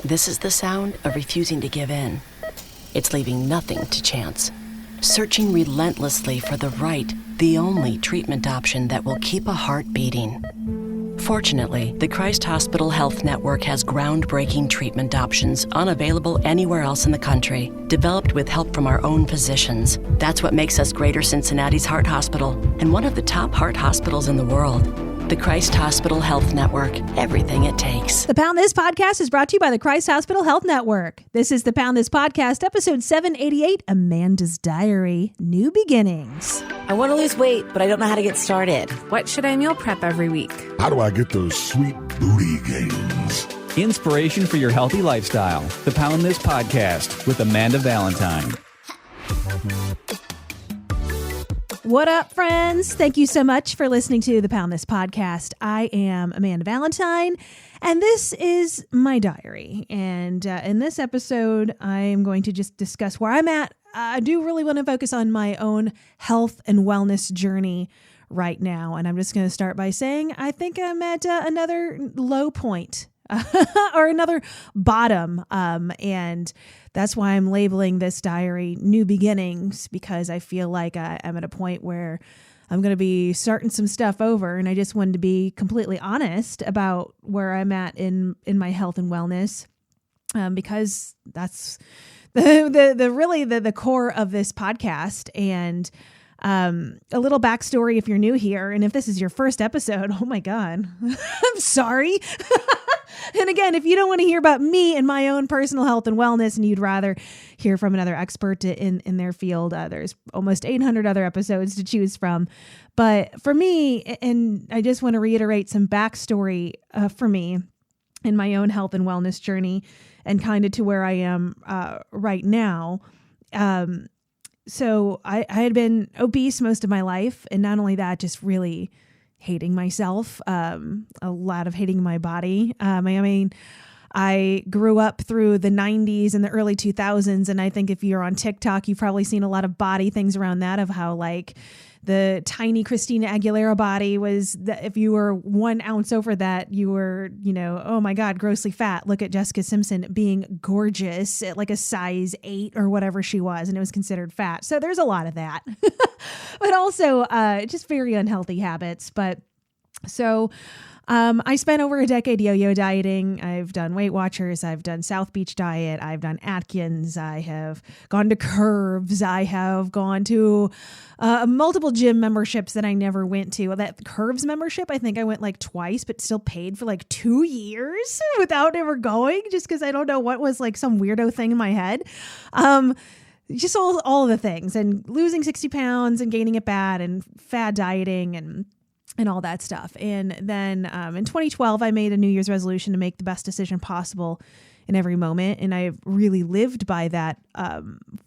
This is the sound of refusing to give in. It's leaving nothing to chance. Searching relentlessly for the right, the only treatment option that will keep a heart beating. Fortunately, the Christ Hospital Health Network has groundbreaking treatment options unavailable anywhere else in the country, developed with help from our own physicians. That's what makes us Greater Cincinnati's Heart Hospital and one of the top heart hospitals in the world. The Christ Hospital Health Network, everything it takes. The Pound This podcast is brought to you by the Christ Hospital Health Network. This is the Pound This podcast, episode 788, Amanda's Diary, New Beginnings. I want to lose weight, but I don't know how to get started. What should I meal prep every week? How do I get those sweet booty gains? Inspiration for your healthy lifestyle. The Pound This podcast with Amanda Valentine. What up, friends? Thank you so much for listening to the Pound This podcast. I am Amanda Valentine, and this is my diary. And in this episode, I am going to just discuss where I'm at. I do really want to focus on my own health and wellness journey right now. And I'm just going to start by saying I think I'm at another low point or another bottom. And that's why I'm labeling this diary New Beginnings, because I feel like I'm at a point where I'm going to be starting some stuff over. And I just wanted to be completely honest about where I'm at in my health and wellness, because that's the core of this podcast. And a little backstory if you're new here. And if this is your first episode, oh my God, I'm sorry. And again, if you don't want to hear about me and my own personal health and wellness, and you'd rather hear from another expert in their field, there's almost 800 other episodes to choose from. But for me, and I just want to reiterate some backstory for me in my own health and wellness journey and kind of to where I am right now. So I had been obese most of my life. And not only that, just really hating myself, a lot of hating my body. I grew up through the 90s and the early 2000s. And I think if you're on TikTok, you've probably seen a lot of body things around that, of how like the tiny Christina Aguilera body was that if you were 1 ounce over that, you were, oh my God, grossly fat. Look at Jessica Simpson being gorgeous at like a size 8 or whatever she was, and it was considered fat. So there's a lot of that, but also just very unhealthy habits. But so I spent over a decade yo-yo dieting. I've done Weight Watchers. I've done South Beach Diet. I've done Atkins. I have gone to Curves. I have gone to multiple gym memberships that I never went to. That Curves membership, I think I went like twice, but still paid for like 2 years without ever going, just because I don't know what was like some weirdo thing in my head. Just all of the things, and losing 60 pounds and gaining it bad, and fad dieting and all that stuff. And then in 2012, I made a New Year's resolution to make the best decision possible in every moment. And I've really lived by that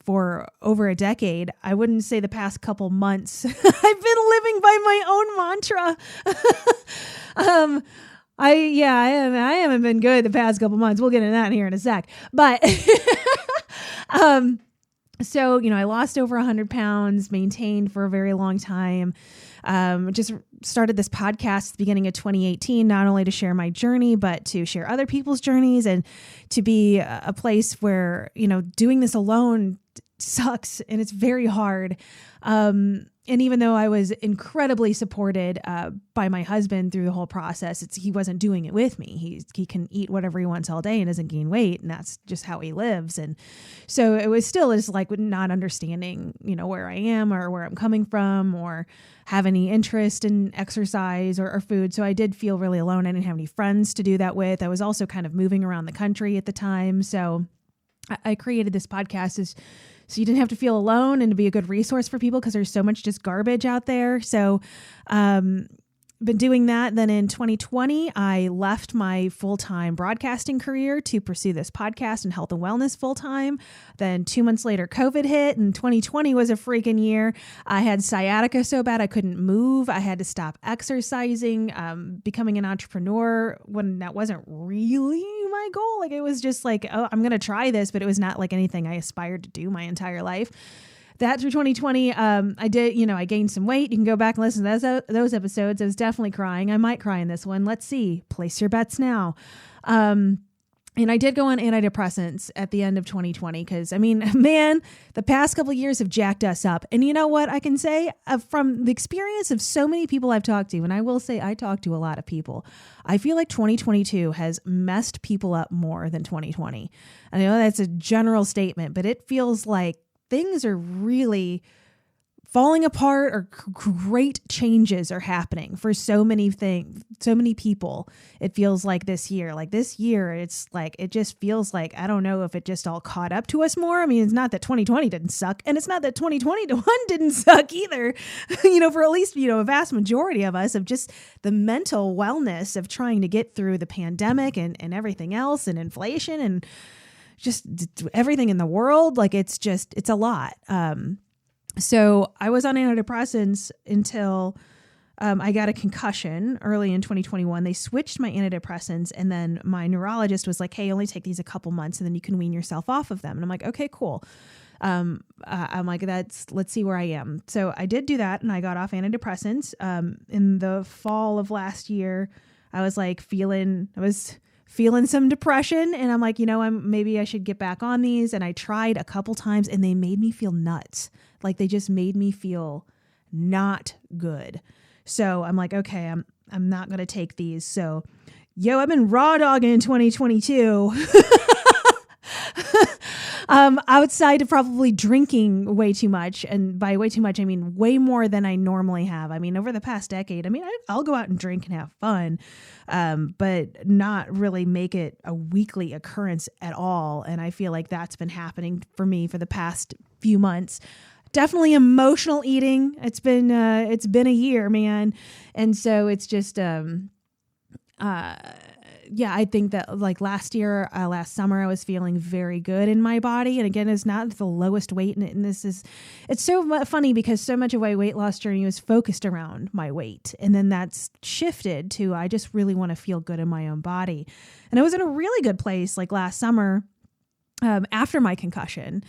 for over a decade. I wouldn't say the past couple months. I've been living by my own mantra. I haven't been good the past couple months. We'll get into that here in a sec. But so, I lost over 100 pounds, maintained for a very long time. Just started this podcast at the beginning of 2018, not only to share my journey, but to share other people's journeys, and to be a place where, doing this alone sucks and it's very hard. And even though I was incredibly supported by my husband through the whole process, he wasn't doing it with me. He can eat whatever he wants all day and doesn't gain weight, and that's just how he lives. And so it was still just like not understanding, where I am or where I'm coming from, or have any interest in exercise or food. So I did feel really alone. I didn't have any friends to do that with. I was also kind of moving around the country at the time. So I created this podcast so you didn't have to feel alone, and to be a good resource for people, because there's so much just garbage out there. So, been doing that. Then in 2020, I left my full-time broadcasting career to pursue this podcast and health and wellness full-time. Then 2 months later, COVID hit, and 2020 was a freaking year. I had sciatica so bad I couldn't move. I had to stop exercising, becoming an entrepreneur when that wasn't really my goal. Like, it was just like, oh, I'm going to try this, but it was not like anything I aspired to do my entire life. That through 2020, I did, I gained some weight. You can go back and listen to those episodes. I was definitely crying. I might cry in this one. Let's see. Place your bets now. And I did go on antidepressants at the end of 2020 because, I mean, man, the past couple of years have jacked us up. And you know what I can say from the experience of so many people I've talked to, and I will say I talked to a lot of people, I feel like 2022 has messed people up more than 2020. I know that's a general statement, but it feels like things are really falling apart, or great changes are happening for so many things, so many people. It feels like this year, it's like, it just feels like, I don't know if it just all caught up to us more. I mean, it's not that 2020 didn't suck, and it's not that 2021 didn't suck either, for at least, a vast majority of us, of just the mental wellness of trying to get through the pandemic and everything else, and inflation and just everything in the world. Like, it's a lot. So I was on antidepressants until I got a concussion early in 2021. They switched my antidepressants, and then my neurologist was like, hey, only take these a couple months and then you can wean yourself off of them. And I'm like, okay, cool. I'm like, let's see where I am. So I did do that, and I got off antidepressants. In the fall of last year, I was feeling some depression, and I'm like, maybe I should get back on these. And I tried a couple times, and they made me feel nuts. Like, they just made me feel not good. So I'm like, okay, I'm not going to take these. So, I've been raw dogging in 2022. Outside of probably drinking way too much. And by way too much, I mean way more than I normally have. I mean, over the past decade, I'll go out and drink and have fun, but not really make it a weekly occurrence at all. And I feel like that's been happening for me for the past few months. Definitely emotional eating. It's been a year, man. And so it's just, I think that like last summer, I was feeling very good in my body. And again, it's not the lowest weight. And it's so funny because so much of my weight loss journey was focused around my weight. And then that's shifted to, I just really want to feel good in my own body. And I was in a really good place like last summer, after my concussion,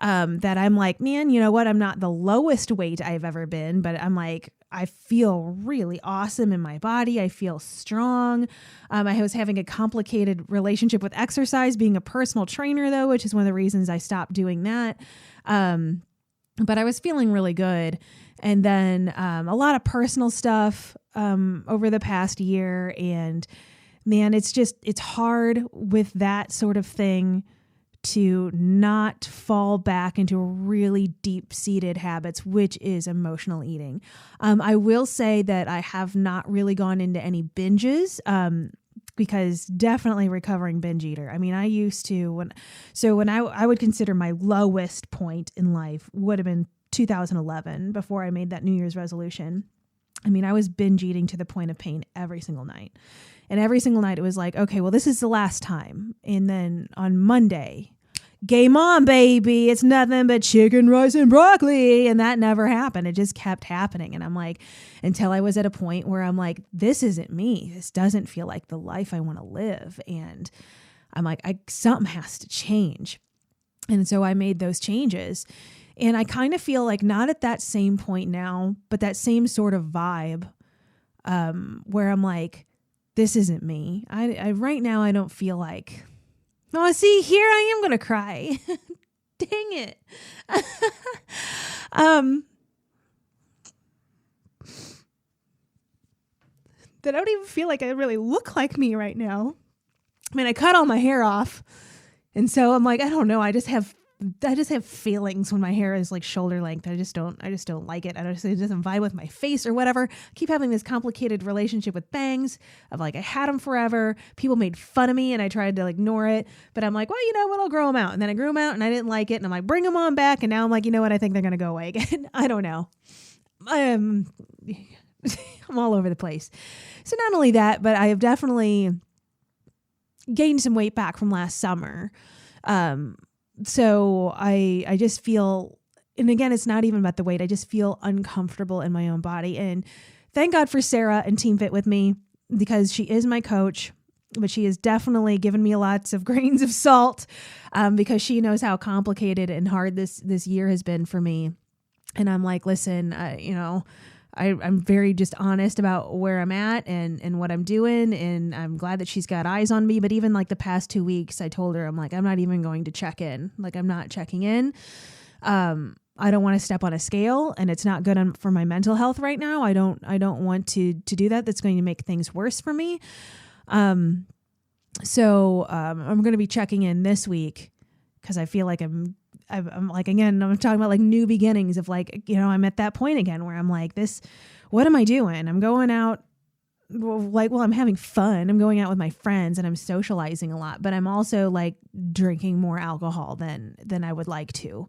that I'm like, man, you know what? I'm not the lowest weight I've ever been, but I'm like, I feel really awesome in my body. I feel strong. I was having a complicated relationship with exercise, being a personal trainer though, which is one of the reasons I stopped doing that. But I was feeling really good. And then a lot of personal stuff over the past year. And man, it's hard with that sort of thing to not fall back into really deep-seated habits, which is emotional eating. I will say that I have not really gone into any binges, because definitely recovering binge eater. I mean, I used to, when I would consider my lowest point in life would have been 2011, before I made that New Year's resolution. I mean, I was binge eating to the point of pain every single night. And every single night it was like, okay, well, this is the last time. And then on Monday, game on, baby. It's nothing but chicken, rice, and broccoli. And that never happened. It just kept happening. And I'm like, until I was at a point where I'm like, this isn't me. This doesn't feel like the life I want to live. And I'm like, something has to change. And so I made those changes. And I kind of feel like not at that same point now, but that same sort of vibe, where I'm like, this isn't me. I right now, I don't feel like, oh, see, here I am going to cry. Dang it. That I don't even feel like I really look like me right now. I mean, I cut all my hair off. And so I'm like, I don't know. I just have feelings when my hair is like shoulder length. I just don't like it. It doesn't vibe with my face or whatever. I keep having this complicated relationship with bangs of like, I had them forever. People made fun of me and I tried to ignore it, but I'm like, well, you know what? I'll grow them out. And then I grew them out and I didn't like it. And I'm like, bring them on back. And now I'm like, you know what? I think they're going to go away again. I don't know. I'm all over the place. So not only that, but I have definitely gained some weight back from last summer. So I just feel, and again, it's not even about the weight. I just feel uncomfortable in my own body. And thank God for Sarah and Team Fit With Me, because she is my coach, but she has definitely given me lots of grains of salt, because she knows how complicated and hard this year has been for me. And I'm like, listen, I'm very just honest about where I'm at and what I'm doing. And I'm glad that she's got eyes on me. But even like the past 2 weeks, I told her, I'm like, I'm not even going to check in. Like, I'm not checking in. I don't want to step on a scale, and it's not good for my mental health right now. I don't want to do that. That's going to make things worse for me. So I'm going to be checking in this week because I feel like I'm like, again, I'm talking about like new beginnings of like, I'm at that point again where I'm like, what am I doing? I'm going out. I'm having fun. I'm going out with my friends and I'm socializing a lot, but I'm also like drinking more alcohol than I would like to.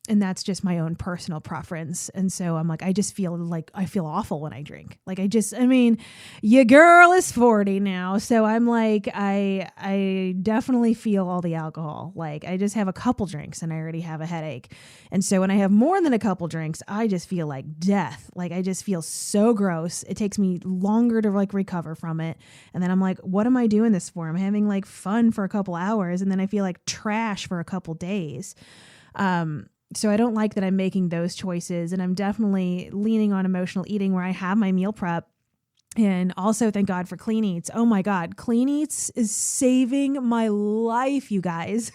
And that's just my own personal preference. And so I'm like, I feel awful when I drink. Like, your girl is 40 now. So I'm like, I definitely feel all the alcohol. Like, I just have a couple drinks and I already have a headache. And so when I have more than a couple drinks, I just feel like death. Like, I just feel so gross. It takes me longer to like recover from it. And then I'm like, what am I doing this for? I'm having like fun for a couple hours. And then I feel like trash for a couple days. So I don't like that I'm making those choices, and I'm definitely leaning on emotional eating where I have my meal prep. And also, thank God for Clean Eats. Oh my God, Clean Eats is saving my life, you guys.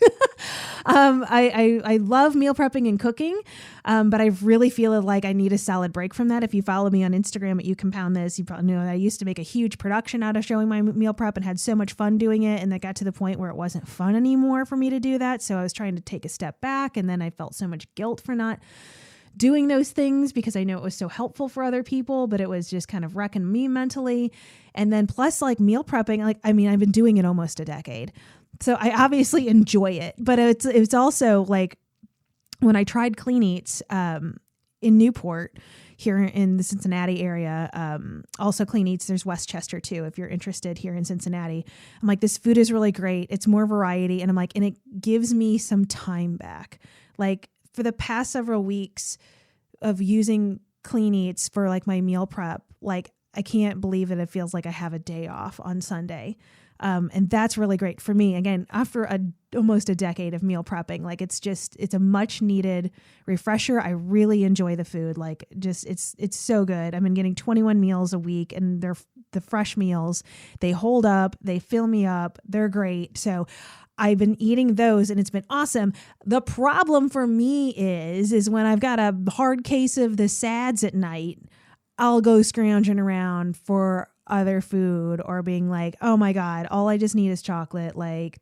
I love meal prepping and cooking, but I really feel like I need a solid break from that. If you follow me on Instagram at You Compound This, you probably know that I used to make a huge production out of showing my meal prep and had so much fun doing it. And that got to the point where it wasn't fun anymore for me to do that. So I was trying to take a step back, and then I felt so much guilt for not doing those things because I know it was so helpful for other people, but it was just kind of wrecking me mentally. And then plus like meal prepping, I've been doing it almost a decade. So I obviously enjoy it, but it's also like when I tried Clean Eats in Newport here in the Cincinnati area, also Clean Eats, there's Westchester too, if you're interested here in Cincinnati. I'm like, this food is really great. It's more variety. And I'm like, and it gives me some time back. Like, for the past several weeks of using Clean Eats for like my meal prep, like I can't believe that it feels like I have a day off on Sunday. And that's really great for me. Again, after almost a decade of meal prepping, like it's a much needed refresher. I really enjoy the food. Like it's so good. I've been getting 21 meals a week, and they're the fresh meals. They hold up, they fill me up. They're great. So I've been eating those and it's been awesome. The problem for me is when I've got a hard case of the SADS at night, I'll go scrounging around for other food or being like, oh my God, all I just need is chocolate. Like,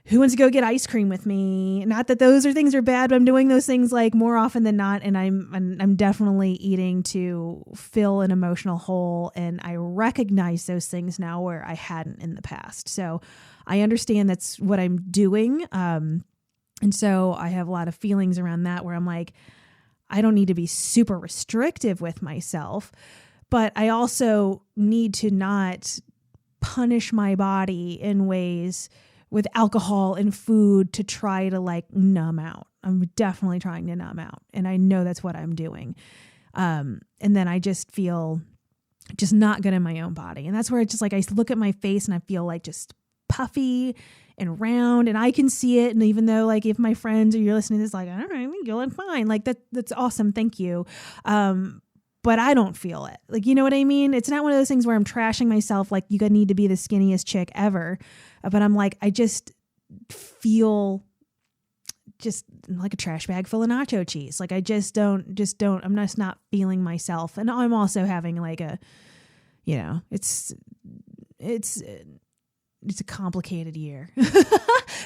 who wants to go get ice cream with me? Not that those things are bad, but I'm doing those things like more often than not. And I'm definitely eating to fill an emotional hole. And I recognize those things now where I hadn't in the past. So I understand that's what I'm doing. And so I have a lot of feelings around that where I'm like, I don't need to be super restrictive with myself, but I also need to not punish my body in ways with alcohol and food to try to like numb out. I'm definitely trying to numb out. And I know that's what I'm doing. And then I just feel just not good in my own body. And that's where it's just like, I look at my face and I feel like just puffy and round, and I can see it. And even though like if my friends or you're listening to this, like, all right, you're like fine. Like that's awesome. Thank you. But I don't feel it. Like, you know what I mean? It's not one of those things where I'm trashing myself. Like you need to be the skinniest chick ever. But I'm like, I just feel just like a trash bag full of nacho cheese. Like I just don't, I'm just not feeling myself. And I'm also having like it's a complicated year.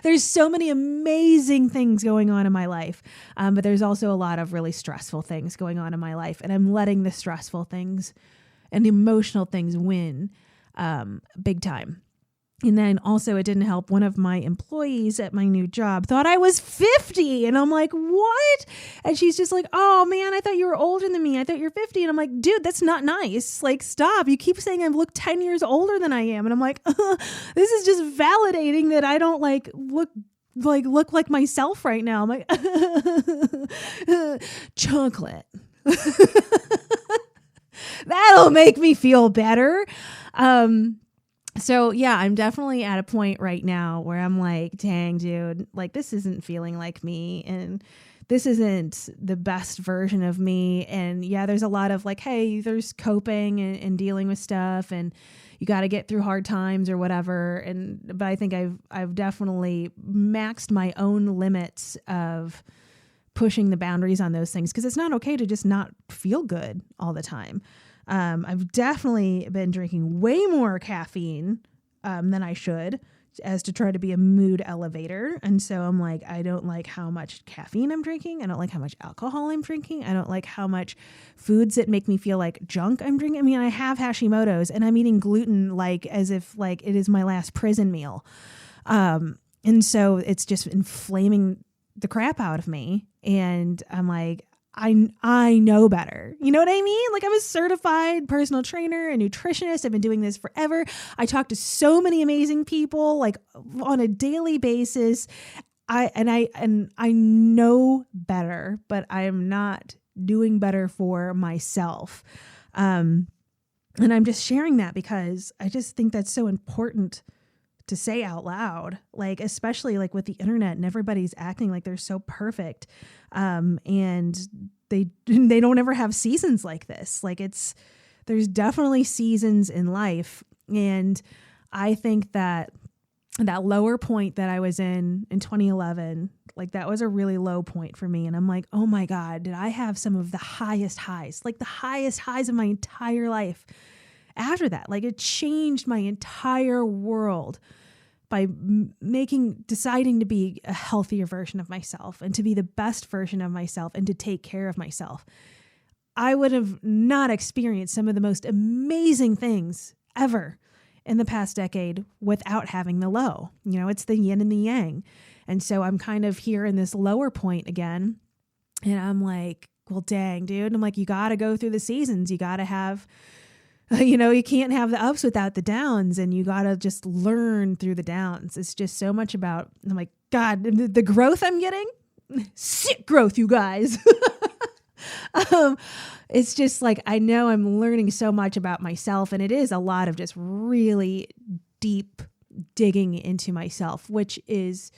There's so many amazing things going on in my life. But there's also a lot of really stressful things going on in my life. And I'm letting the stressful things and the emotional things win big time. And then also it didn't help. One of my employees at my new job thought I was 50. And I'm like, what? And she's just like, oh man, I thought you were older than me. I thought you're 50. And I'm like, dude, that's not nice. Like, stop. You keep saying I look 10 years older than I am. And I'm like, this is just validating that I don't look like myself right now. I'm like, chocolate. That'll make me feel better. So yeah, I'm definitely at a point right now where I'm like, dang, dude, like this isn't feeling like me. And this isn't the best version of me. And yeah, there's a lot of like, hey, there's coping and dealing with stuff, and you got to get through hard times or whatever. But I think I've definitely maxed my own limits of pushing the boundaries on those things, because it's not okay to just not feel good all the time. I've definitely been drinking way more caffeine than I should, as to try to be a mood elevator. And so I'm like, I don't like how much caffeine I'm drinking. I don't like how much alcohol I'm drinking. I don't like how much foods that make me feel like junk I'm drinking. I mean, I have Hashimoto's and I'm eating gluten like as if like it is my last prison meal. And so it's just inflaming the crap out of me. And I'm like, I know better. You know what I mean? Like, I'm a certified personal trainer and nutritionist. I've been doing this forever. I talk to so many amazing people like on a daily basis. I know better, but I am not doing better for myself. And I'm just sharing that because I just think that's so important to say out loud, like, especially like with the internet and everybody's acting like they're so perfect. And they don't ever have seasons like this. Like there's definitely seasons in life. And I think that lower point that I was in 2011, like that was a really low point for me. And I'm like, oh my God, did I have some of the highest highs, like the highest highs of my entire life after that? Like, it changed my entire world by deciding to be a healthier version of myself and to be the best version of myself and to take care of myself. I would have not experienced some of the most amazing things ever in the past decade without having the low. You know, it's the yin and the yang. And so I'm kind of here in this lower point again. And I'm like, well, dang, dude. I'm like, you got to go through the seasons. You got to have, you can't have the ups without the downs, and you got to just learn through the downs. It's just so much about, I'm like, God, the growth I'm getting, sick growth, you guys. It's just like, I know I'm learning so much about myself, and it is a lot of just really deep digging into myself, which is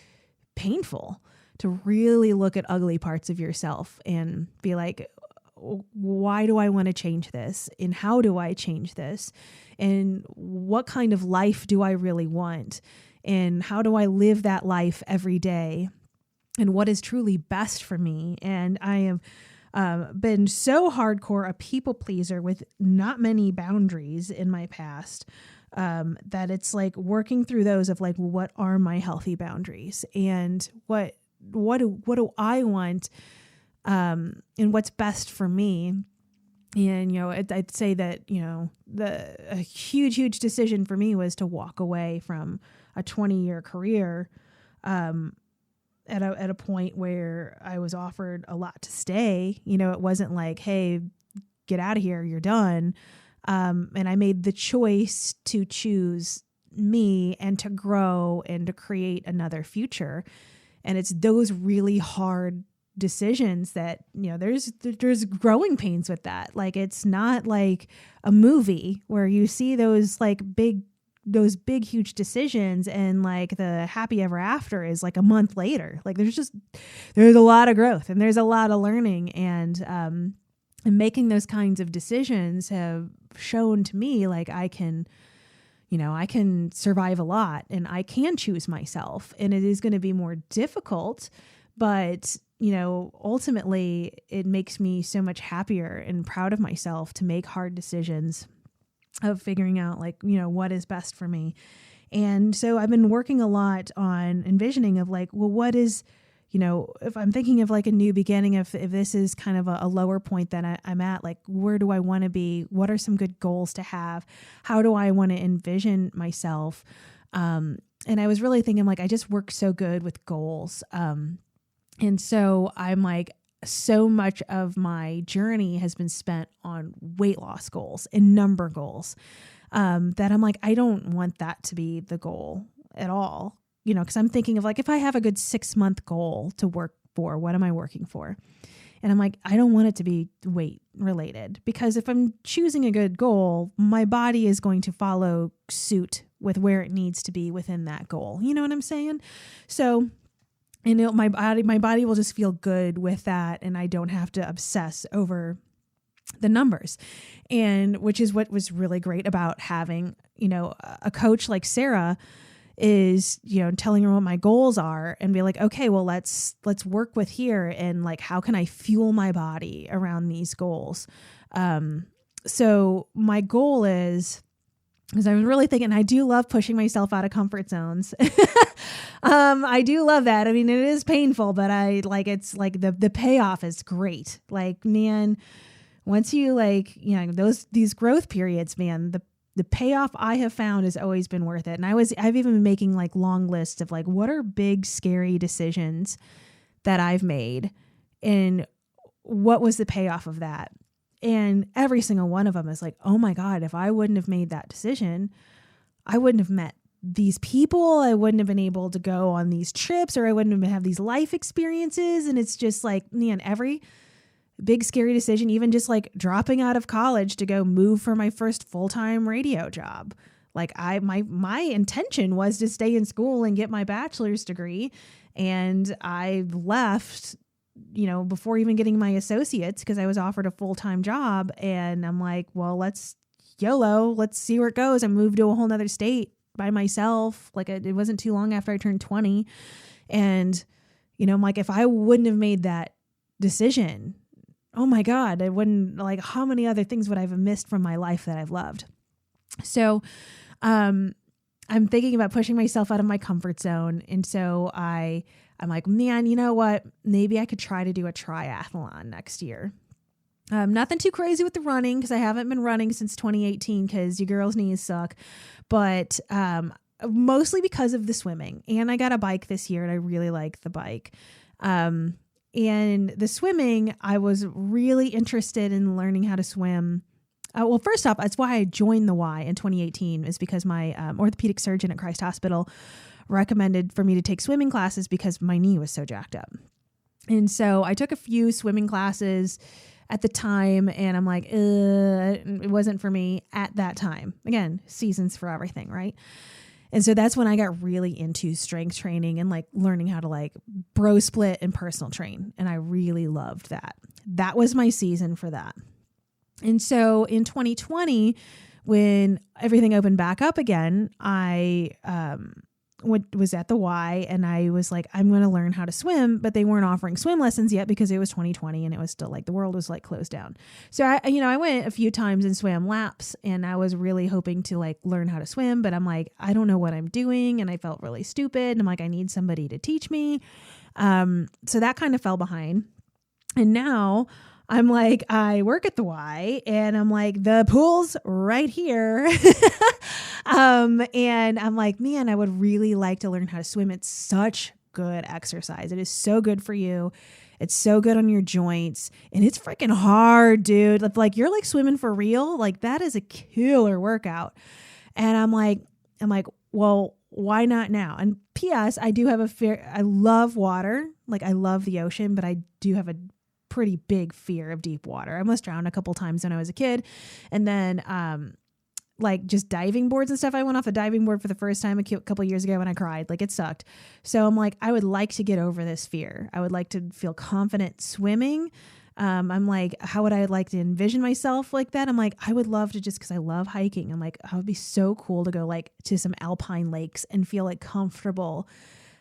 painful, to really look at ugly parts of yourself and be like, why do I want to change this? And how do I change this? And what kind of life do I really want? And how do I live that life every day? And what is truly best for me? And I have been so hardcore a people pleaser with not many boundaries in my past, that it's like working through those of like, what are my healthy boundaries? And what do I want? And what's best for me. And, I'd say that, a huge decision for me was to walk away from a 20-year career, at a point where I was offered a lot to stay. It wasn't like, hey, get out of here, you're done. And I made the choice to choose me and to grow and to create another future. And it's those really hard decisions that, there's growing pains with that. Like, it's not like a movie where you see those big, huge decisions and like the happy ever after is like a month later. Like, there's a lot of growth and there's a lot of learning, and making those kinds of decisions have shown to me like I can survive a lot, and I can choose myself, and it is going to be more difficult, but ultimately it makes me so much happier and proud of myself to make hard decisions of figuring out what is best for me. And so I've been working a lot on envisioning of like, well, what is, if I'm thinking of like a new beginning, if this is kind of a lower point that I'm at, like, where do I want to be? What are some good goals to have? How do I want to envision myself? And I was really thinking like, I just work so good with goals. And so I'm like, so much of my journey has been spent on weight loss goals and number goals, that I'm like, I don't want that to be the goal at all, because I'm thinking of like, if I have a good 6-month goal to work for, what am I working for? And I'm like, I don't want it to be weight related, because if I'm choosing a good goal, my body is going to follow suit with where it needs to be within that goal. You know what I'm saying? So And my body will just feel good with that. And I don't have to obsess over the numbers. And which is what was really great about having, a coach like Sarah is, telling her what my goals are and be like, okay, well, let's work with here. And like, how can I fuel my body around these goals? So my goal is, because I was really thinking, I do love pushing myself out of comfort zones. I do love that. I mean, it is painful, but it's like the payoff is great. Like, man, once you these growth periods, man, the payoff I have found has always been worth it. And I've even been making like long lists of like, what are big, scary decisions that I've made and what was the payoff of that? And every single one of them is like, oh my God, if I wouldn't have made that decision, I wouldn't have met these people. I wouldn't have been able to go on these trips, or I wouldn't have these life experiences. And it's just like, man, every big scary decision, even just like dropping out of college to go move for my first full-time radio job. Like my intention was to stay in school and get my bachelor's degree. And I left, before even getting my associates, because I was offered a full-time job. And I'm like, well, let's see where it goes. I moved to a whole nother state by myself. Like it wasn't too long after I turned 20. And, I'm like, if I wouldn't have made that decision, oh my God, I wouldn't, like, how many other things would I have missed from my life that I've loved? So, I'm thinking about pushing myself out of my comfort zone. And so I'm like, man, you know what? Maybe I could try to do a triathlon next year. Nothing too crazy with the running, because I haven't been running since 2018 because your girl's knees suck. But mostly because of the swimming. And I got a bike this year and I really like the bike. And the swimming, I was really interested in learning how to swim. Well, first off, that's why I joined the Y in 2018, is because my orthopedic surgeon at Christ Hospital recommended for me to take swimming classes because my knee was so jacked up. And so I took a few swimming classes at the time, and I'm like, it wasn't for me at that time. Again, seasons for everything, right? And so that's when I got really into strength training and like learning how to like bro split and personal train. And I really loved that. That was my season for that. And so in 2020, when everything opened back up again, I was at the Y, and I was like, I'm going to learn how to swim, but they weren't offering swim lessons yet because it was 2020 and it was still like the world was like closed down. So I went a few times and swam laps, and I was really hoping to like learn how to swim, but I'm like, I don't know what I'm doing. And I felt really stupid. And I'm like, I need somebody to teach me. So that kind of fell behind. And now I'm like, I work at the Y, and I'm like, the pool's right here. And I'm like, man, I would really like to learn how to swim. It's such good exercise. It is so good for you. It's so good on your joints, and it's freaking hard, dude. Like, you're like swimming for real. Like, that is a killer workout. And I'm like, well, why not now? And P.S., I do have I love water. Like, I love the ocean, but I do have a pretty big fear of deep water. I almost drowned a couple times when I was a kid. And then, like just diving boards and stuff. I went off a diving board for the first time a couple years ago and I cried. Like, it sucked. So I'm like, I would like to get over this fear. I would like to feel confident swimming. I'm like, how would I like to envision myself like that? I'm like, I would love to, just because I love hiking. I'm like, I would be so cool to go like to some alpine lakes and feel like comfortable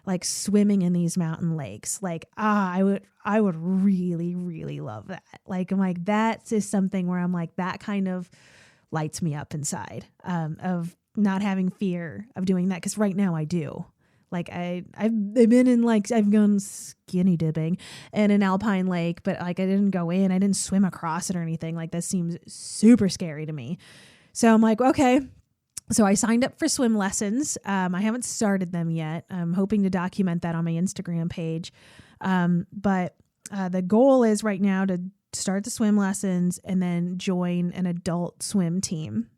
like swimming in these mountain lakes. Like, I would really, really love that. Like, I'm like, that is something where I'm like, that kind of lights me up inside, of not having fear of doing that. Cause right now I do. Like I've been in like, I've gone skinny dipping in an alpine lake, but like I didn't go in, I didn't swim across it or anything. Like, that seems super scary to me. So I'm like, okay. So I signed up for swim lessons. I haven't started them yet. I'm hoping to document that on my Instagram page. But the goal is right now to start the swim lessons and then join an adult swim team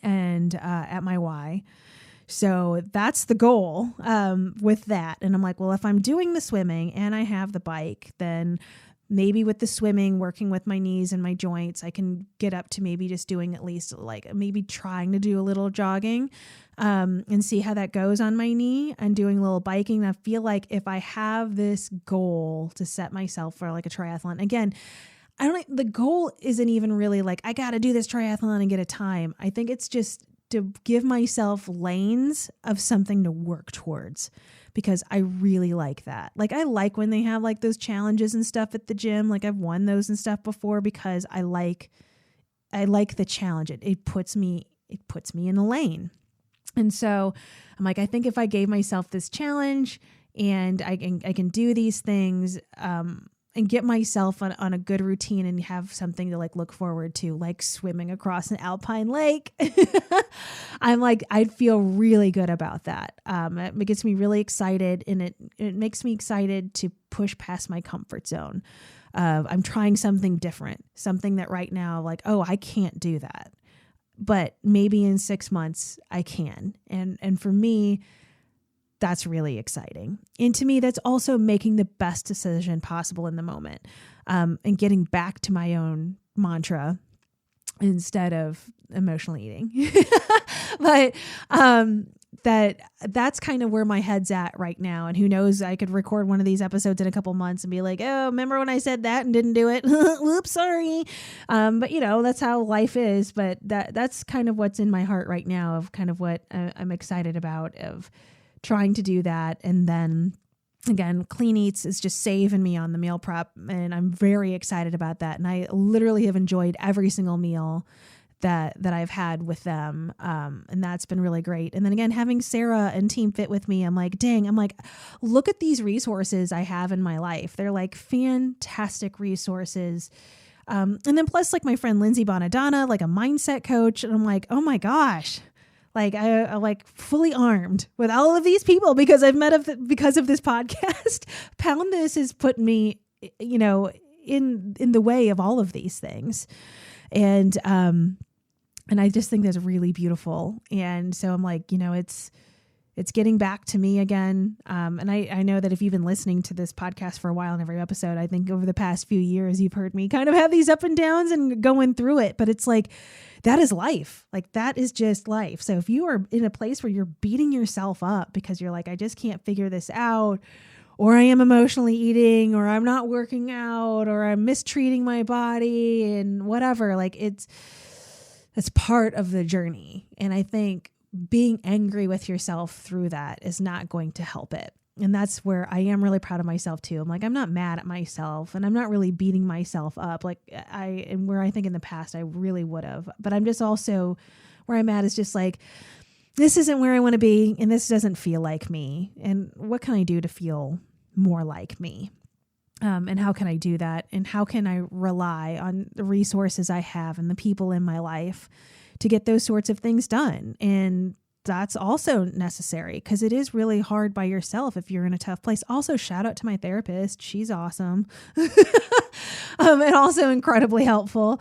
and at my Y. So that's the goal with that. And I'm like, well, if I'm doing the swimming and I have the bike, then maybe with the swimming, working with my knees and my joints, I can get up to maybe just doing at least like maybe trying to do a little jogging. and see how that goes on my knee and doing a little biking. I feel like if I have this goal to set myself for like a triathlon, again, the goal isn't even really like, I got to do this triathlon and get a time. I think it's just to give myself lanes of something to work towards, because I really like that. Like, I like when they have like those challenges and stuff at the gym. Like, I've won those and stuff before because I like the challenge. It puts me in a lane. And so I'm like, I think if I gave myself this challenge and I can do these things, and get myself on a good routine and have something to like look forward to, like swimming across an alpine lake. I'm like, I'd feel really good about that. It gets me really excited, and it makes me excited to push past my comfort zone. I'm trying something different, something that right now, like, oh, I can't do that, but maybe in 6 months I can. And for me, that's really exciting. And to me, that's also making the best decision possible in the moment, and getting back to my own mantra instead of emotional eating. But that's kind of where my head's at right now. And who knows, I could record one of these episodes in a couple months and be like, oh, remember when I said that and didn't do it? Whoops, sorry. But that's how life is. But that's kind of what's in my heart right now, of kind of what I'm excited about, of trying to do that. And then again, Clean Eats is just saving me on the meal prep, and I'm very excited about that. And I literally have enjoyed every single meal that I've had with them. And that's been really great. And then again, having Sarah and Team Fit with me, I'm like, look at these resources I have in my life. They're like fantastic resources. And then plus like my friend Lindsay Bonadonna, like a mindset coach. And I'm like, oh my gosh, like I like fully armed with all of these people because I've met because of this podcast. Pound This has put me, in the way of all of these things. And I just think that's really beautiful. And so I'm like, it's getting back to me again. And I know that if you've been listening to this podcast for a while in every episode, I think over the past few years, you've heard me kind of have these up and downs and going through it, but it's like, that is life. Like, that is just life. So if you are in a place where you're beating yourself up because you're like, I just can't figure this out, or I am emotionally eating, or I'm not working out, or I'm mistreating my body and whatever, like that's part of the journey. And I think being angry with yourself through that is not going to help it. And that's where I am really proud of myself too. I'm like, I'm not mad at myself, and I'm not really beating myself up. Like where I think in the past I really would have, but I'm just also where I'm at is just like, this isn't where I want to be, and this doesn't feel like me. And what can I do to feel more like me? And how can I do that? And how can I rely on the resources I have and the people in my life to get those sorts of things done? And that's also necessary, because it is really hard by yourself if you're in a tough place. Also, shout out to my therapist. She's awesome. And also incredibly helpful.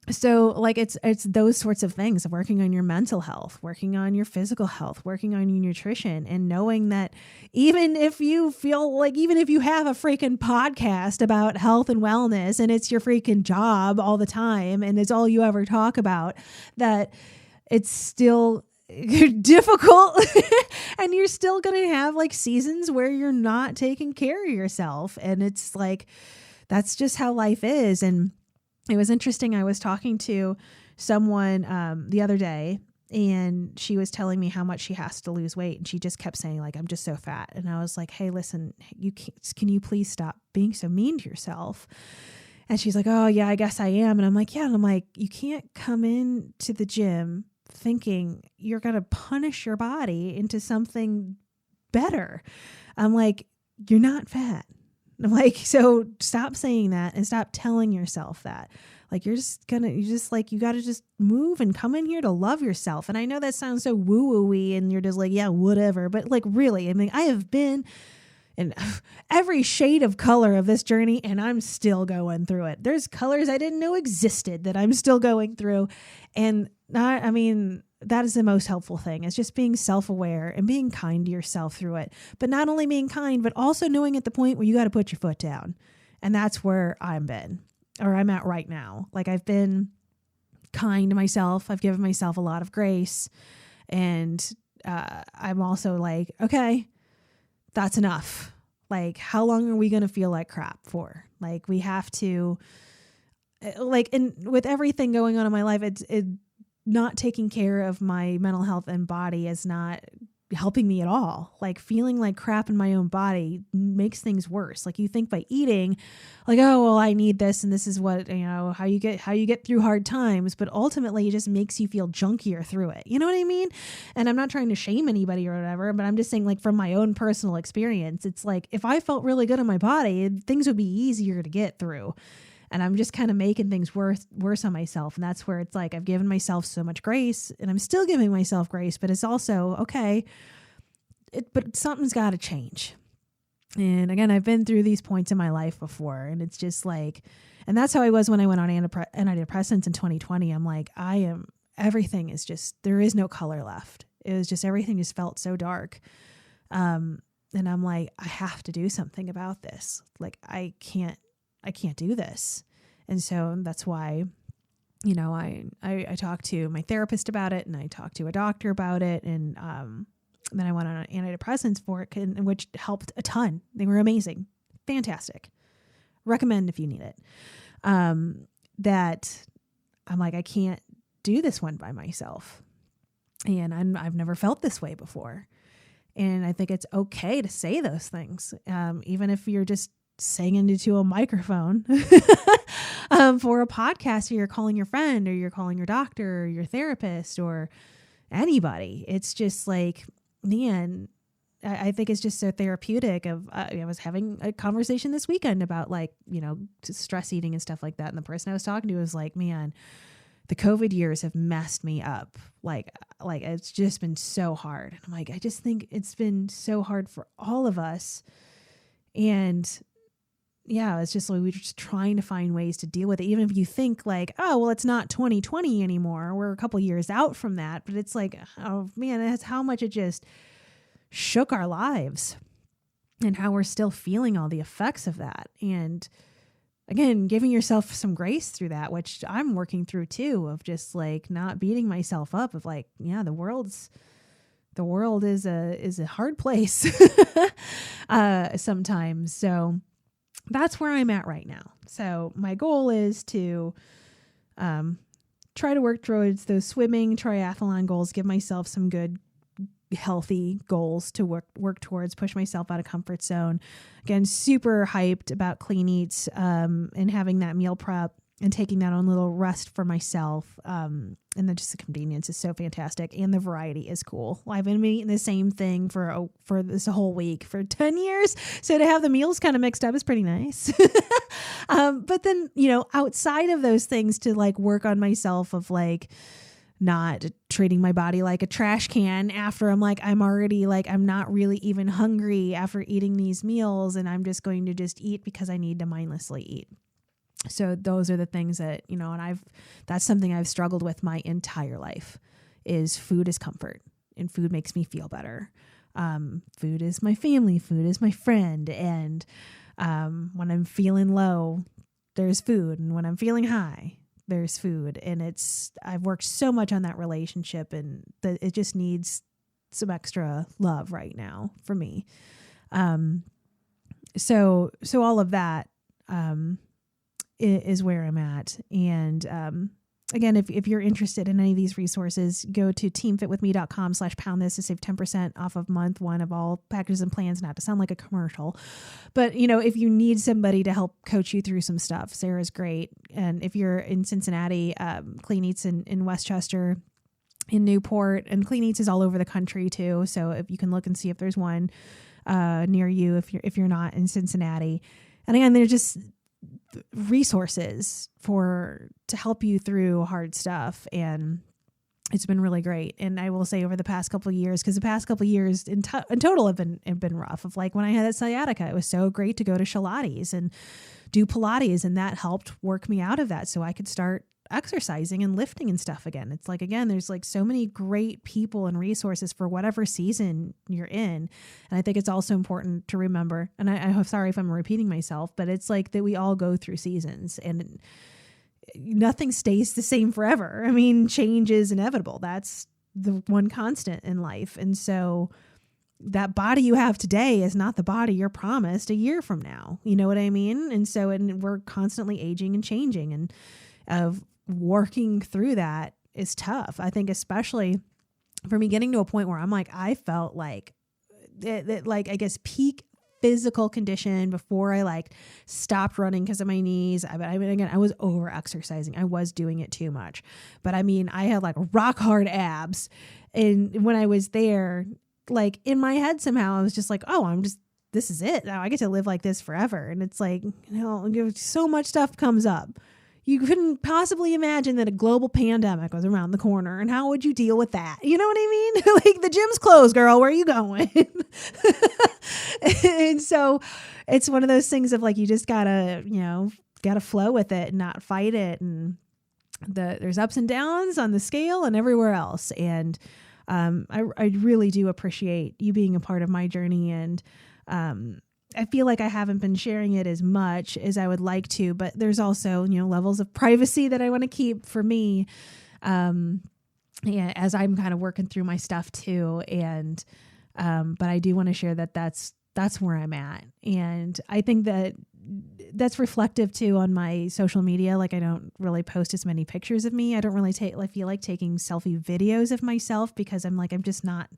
So like it's those sorts of things, working on your mental health, working on your physical health, working on your nutrition, and knowing that even if you have a freaking podcast about health and wellness and it's your freaking job all the time and it's all you ever talk about, that it's still difficult and you're still going to have like seasons where you're not taking care of yourself. And it's like, that's just how life is. And it was interesting. I was talking to someone the other day, and she was telling me how much she has to lose weight. And she just kept saying like, I'm just so fat. And I was like, hey, listen, can you please stop being so mean to yourself? And she's like, oh yeah, I guess I am. And I'm like, yeah. And I'm like, you can't come in to the gym thinking you're going to punish your body into something better. I'm like, you're not fat. I'm like, so stop saying that and stop telling yourself that. Like, you got to just move and come in here to love yourself. And I know that sounds so woo-woo-y and you're just like, yeah, whatever. But like, really, I mean, I have been in every shade of color of this journey, and I'm still going through it. There's colors I didn't know existed that I'm still going through. And that is the most helpful thing, is just being self-aware and being kind to yourself through it. But not only being kind, but also knowing at the point where you got to put your foot down. And that's where I'm at right now. Like, I've been kind to myself. I've given myself a lot of grace. And I'm also like, okay, that's enough. Like, how long are we going to feel like crap for? Like, we have to, like, and with everything going on in my life, it not taking care of my mental health and body is not helping me at all. Like, feeling like crap in my own body makes things worse. Like, you think by eating, like, oh, well, I need this, and this is what, how you get through hard times, but ultimately it just makes you feel junkier through it. You know what I mean? And I'm not trying to shame anybody or whatever, but I'm just saying, like, from my own personal experience, it's like, if I felt really good in my body, things would be easier to get through. And I'm just kind of making things worse on myself. And that's where it's like, I've given myself so much grace, and I'm still giving myself grace, but it's also, okay, but something's got to change. And again, I've been through these points in my life before, and it's just like, and that's how I was when I went on antidepressants in 2020. I'm like, everything is just, there is no color left. It was just, everything just felt so dark. And I'm like, I have to do something about this. Like, I can't do this. And so that's why, I talked to my therapist about it, and I talked to a doctor about it. And then I went on antidepressants for it, which helped a ton. They were amazing. Fantastic. Recommend if you need it. That I'm like, I can't do this one by myself. And I've never felt this way before. And I think it's okay to say those things. Even if you're just saying into a microphone for a podcast, or you're calling your friend, or you're calling your doctor, or your therapist, or anybody. It's just like, man, I think it's just so therapeutic. I was having a conversation this weekend about, like, stress eating and stuff like that. And the person I was talking to was like, man, the COVID years have messed me up. Like it's just been so hard. And I'm like, I just think it's been so hard for all of us. And yeah, it's just like, we're just trying to find ways to deal with it. Even if you think like, oh, well, it's not 2020 anymore. We're a couple years out from that. But it's like, oh man, that's how much it just shook our lives, and how we're still feeling all the effects of that. And again, giving yourself some grace through that, which I'm working through too, of just like not beating myself up, of like, yeah, the world is a hard place sometimes. So that's where I'm at right now. So my goal is to try to work towards those swimming, triathlon goals, give myself some good, healthy goals to work towards, push myself out of comfort zone. Again, super hyped about Clean Eats and having that meal prep and taking that on little rest for myself. And then just the convenience is so fantastic. And the variety is cool. I've been eating the same thing for this whole week for 10 years. So to have the meals kind of mixed up is pretty nice. But then, outside of those things, to like work on myself of like not treating my body like a trash can after I'm already like, I'm not really even hungry after eating these meals. And I'm just going to just eat because I need to mindlessly eat. So those are the things that, and that's something I've struggled with my entire life, is food is comfort, and food makes me feel better. Food is my family. Food is my friend. And when I'm feeling low, there's food. And when I'm feeling high, there's food. And I've worked so much on that relationship, and it just needs some extra love right now for me. So all of that, is where I'm at. And, again, if you're interested in any of these resources, go to teamfitwithme.com/pound this to save 10% off of month one of all packages and plans. Not to sound like a commercial, but if you need somebody to help coach you through some stuff, Sarah's great. And if you're in Cincinnati, Clean Eats in Westchester, in Newport, and Clean Eats is all over the country too. So if you can look and see if there's one near you, if you're not in Cincinnati. And again, they're just resources to help you through hard stuff. And it's been really great. And I will say, over the past couple of years, because the past couple of years in total have been rough, of like when I had that sciatica, it was so great to go to Pilates and do Pilates. And that helped work me out of that, so I could start exercising and lifting and stuff again. It's like, again, there's like so many great people and resources for whatever season you're in. And I think it's also important to remember, and I'm sorry if I'm repeating myself, but it's like that we all go through seasons, and nothing stays the same forever. I mean, change is inevitable. That's the one constant in life. And so that body you have today is not the body you're promised a year from now. You know what I mean? And so, and we're constantly aging and changing, and working through that is tough. I think especially for me, getting to a point where I'm like, I felt like like, I guess, peak physical condition before I like stopped running because of my knees. I mean, again, I was over exercising. I was doing it too much, but I mean, I had like rock hard abs. And when I was there, like in my head, somehow I was just like, oh, this is it. Now I get to live like this forever. And it's like, so much stuff comes up. You couldn't possibly imagine that a global pandemic was around the corner, and how would you deal with that? You know what I mean? Like, the gym's closed, girl. Where are you going? And so it's one of those things of like, you just gotta flow with it and not fight it. And there's ups and downs on the scale and everywhere else. And I really do appreciate you being a part of my journey. And I feel like I haven't been sharing it as much as I would like to, but there's also, levels of privacy that I want to keep for me. As I'm kind of working through my stuff too. And, but I do want to share that that's where I'm at. And I think that that's reflective too on my social media. Like, I don't really post as many pictures of me. I don't really I feel like taking selfie videos of myself because I'm just not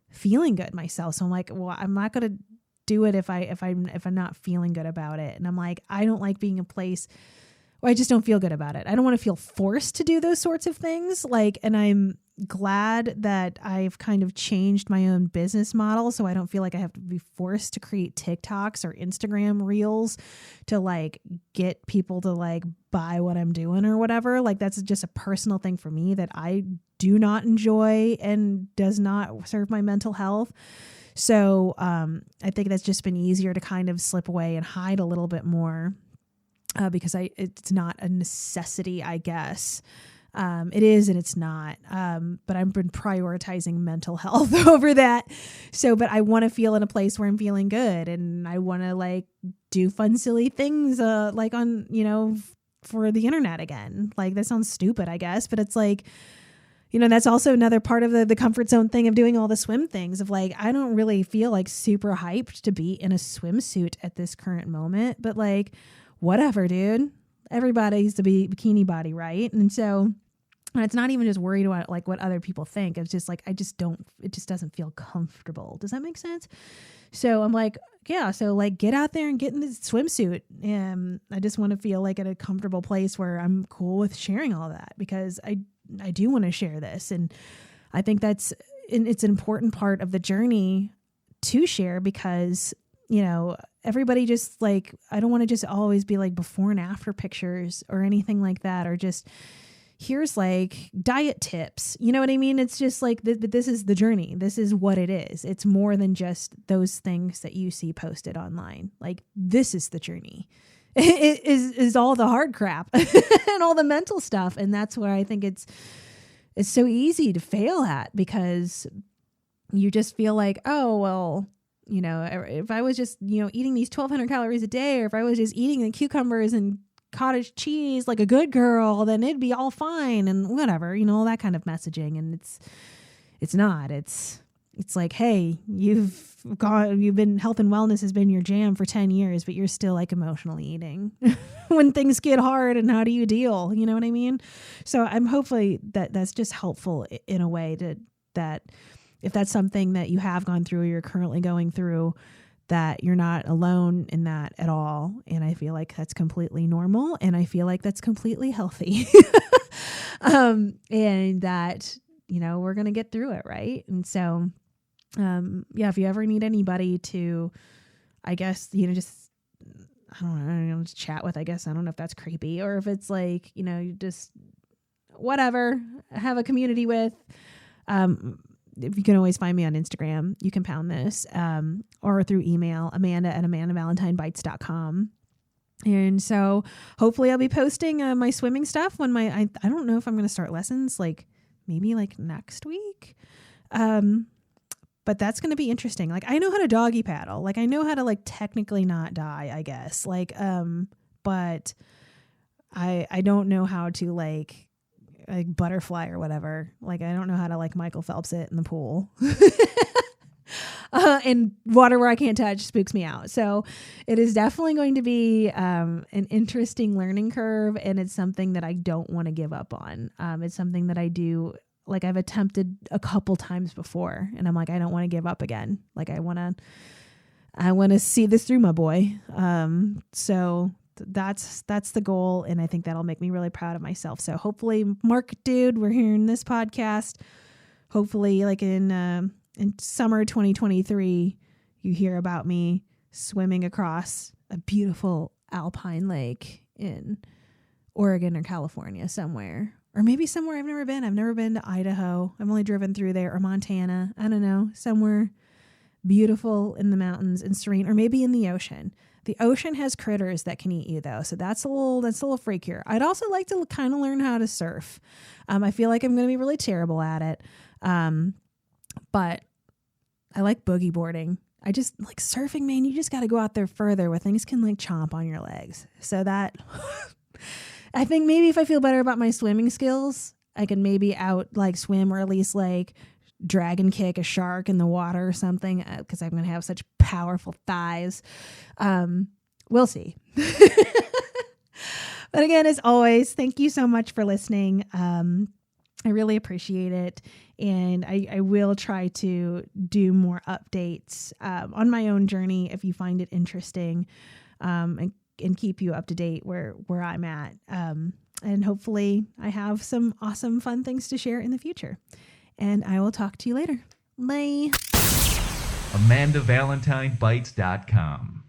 feeling good myself. So I'm like, well, I'm not going to do it if I'm not feeling good about it. And I'm like, I don't like being in a place where I just don't feel good about it. I don't want to feel forced to do those sorts of things. And I'm glad that I've kind of changed my own business model, so I don't feel like I have to be forced to create TikToks or Instagram reels to like get people to like buy what I'm doing or whatever. Like, that's just a personal thing for me that I do not enjoy and does not serve my mental health. So I think that's just been easier to kind of slip away and hide a little bit more because it's not a necessity, I guess. It is and it's not. But I've been prioritizing mental health over that. So, but I want to feel in a place where I'm feeling good, and I want to like do fun, silly things like on, for the internet again. Like, that sounds stupid, I guess, but it's like, that's also another part of the comfort zone thing of doing all the swim things of like, I don't really feel like super hyped to be in a swimsuit at this current moment, but like, whatever, dude, everybody's the bikini body, right? And so, and it's not even just worried about like what other people think. It's just like, it just doesn't feel comfortable. Does that make sense? So I'm like, yeah, so like get out there and get in the swimsuit. And I just want to feel like at a comfortable place where I'm cool with sharing all that, because I do want to share this. And I think it's an important part of the journey to share, because, everybody just like, I don't want to just always be like before and after pictures or anything like that, or just here's like diet tips. You know what I mean? It's just like, but this is the journey. This is what it is. It's more than just those things that you see posted online. Like, this is the journey. It is all the hard crap and all the mental stuff. And that's where I think it's so easy to fail at, because you just feel like, oh, well, if I was just, eating these 1,200 calories a day, or if I was just eating the cucumbers and cottage cheese like a good girl, then it'd be all fine and whatever, all that kind of messaging. And it's not, it's like, hey, you've been, health and wellness has been your jam for 10 years, but you're still like emotionally eating when things get hard, and how do you deal? You know what I mean? So I'm hopefully that's just helpful in a way that if that's something that you have gone through or you're currently going through, that you're not alone in that at all. And I feel like that's completely normal, and I feel like that's completely healthy. And that, we're going to get through it. Right. And so, if you ever need anybody to, I guess, just, I don't know, just chat with, I guess, I don't know if that's creepy, or if it's like, you just whatever, have a community with, you can always find me on Instagram. You can pound this, or through email, amanda@amandavalentinebites.com. And so hopefully I'll be posting my swimming stuff when I don't know if I'm going to start lessons, like maybe like next week. But that's going to be interesting. Like, I know how to doggy paddle. Like, I know how to like technically not die, I guess. Like, but I don't know how to like like butterfly or whatever. Like, I don't know how to like Michael Phelps it in the pool. And water where I can't touch spooks me out. So it is definitely going to be an interesting learning curve, and it's something that I don't want to give up on. It's something that I do, like I've attempted a couple times before, and I'm like, I don't want to give up again. Like I want to see this through, my boy. So that's the goal, and I think that'll make me really proud of myself. So hopefully, Mark, dude, we're hearing this podcast. Hopefully, like in summer 2023, you hear about me swimming across a beautiful alpine lake in Oregon or California somewhere, or maybe somewhere I've never been. I've never been to Idaho. I've only driven through there, or Montana. I don't know, somewhere beautiful in the mountains and serene, or maybe in the ocean. The ocean has critters that can eat you, though, so that's a little freakier. I'd also like to kind of learn how to surf. I feel like I'm going to be really terrible at it, but I like boogie boarding. I just like surfing, man. You just got to go out there further where things can like chomp on your legs. So that I think maybe if I feel better about my swimming skills, I can maybe out like swim, or at least like dragon kick a shark in the water or something, because I'm going to have such powerful thighs. We'll see. But again, as always, thank you so much for listening. I really appreciate it. And I will try to do more updates on my own journey if you find it interesting, and keep you up to date where I'm at. And hopefully I have some awesome, fun things to share in the future. And I will talk to you later. Bye. AmandaValentineBites.com